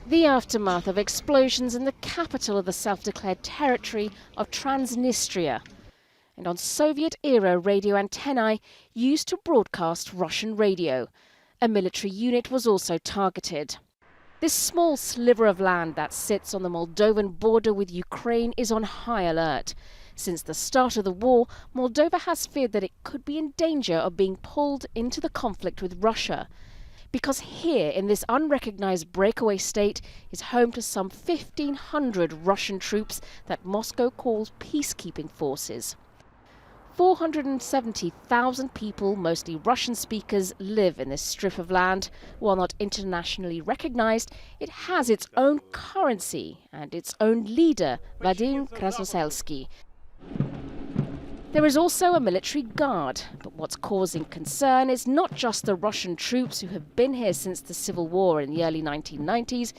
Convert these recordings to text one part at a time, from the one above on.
The aftermath of explosions in the capital of the self-declared territory of Transnistria, and on Soviet-era radio antennae used to broadcast Russian radio. A military unit was also targeted. This small sliver of land that sits on the Moldovan border with Ukraine is on high alert. Since the start of the war, Moldova has feared that it could be in danger of being pulled into the conflict with Russia. Because here, in this unrecognised breakaway state, is home to some 1,500 Russian troops that Moscow calls peacekeeping forces. 470,000 people, mostly Russian speakers, live in this strip of land. While not internationally recognised, it has its own currency and its own leader, Vadim Krasnoselsky. There is also a military guard, but what's causing concern is not just the Russian troops who have been here since the civil war in the early 1990s,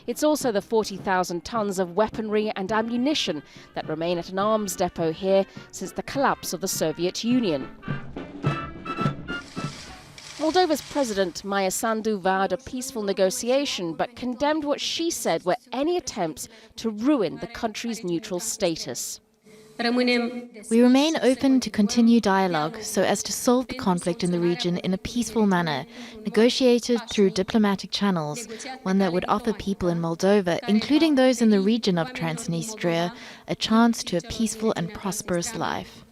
it's also the 40,000 tons of weaponry and ammunition that remain at an arms depot here since the collapse of the Soviet Union. Moldova's President Maia Sandu vowed a peaceful negotiation, but condemned what she said were any attempts to ruin the country's neutral status. We remain open to continue dialogue so as to solve the conflict in the region in a peaceful manner, negotiated through diplomatic channels, one that would offer people in Moldova, including those in the region of Transnistria, a chance to a peaceful and prosperous life.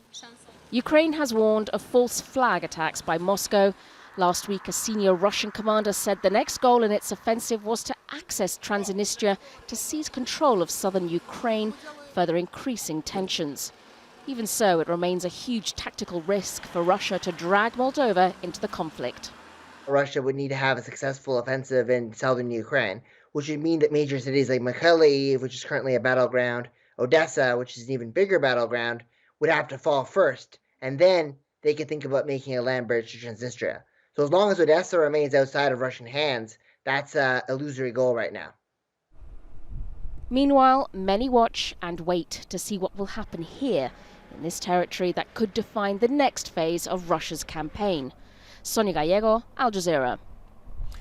Ukraine has warned of false flag attacks by Moscow. Last week, a senior Russian commander said the next goal in its offensive was to access Transnistria to seize control of southern Ukraine, further increasing tensions. Even so, it remains a huge tactical risk for Russia to drag Moldova into the conflict. Russia would need to have a successful offensive in southern Ukraine, which would mean that major cities like Mykolaiv, which is currently a battleground, Odessa, which is an even bigger battleground, would have to fall first, and then they could think about making a land bridge to Transnistria. So as long as Odessa remains outside of Russian hands, that's an illusory goal right now. Meanwhile, many watch and wait to see what will happen here, in this territory that could define the next phase of Russia's campaign. Sonia, Gallego, Al Jazeera.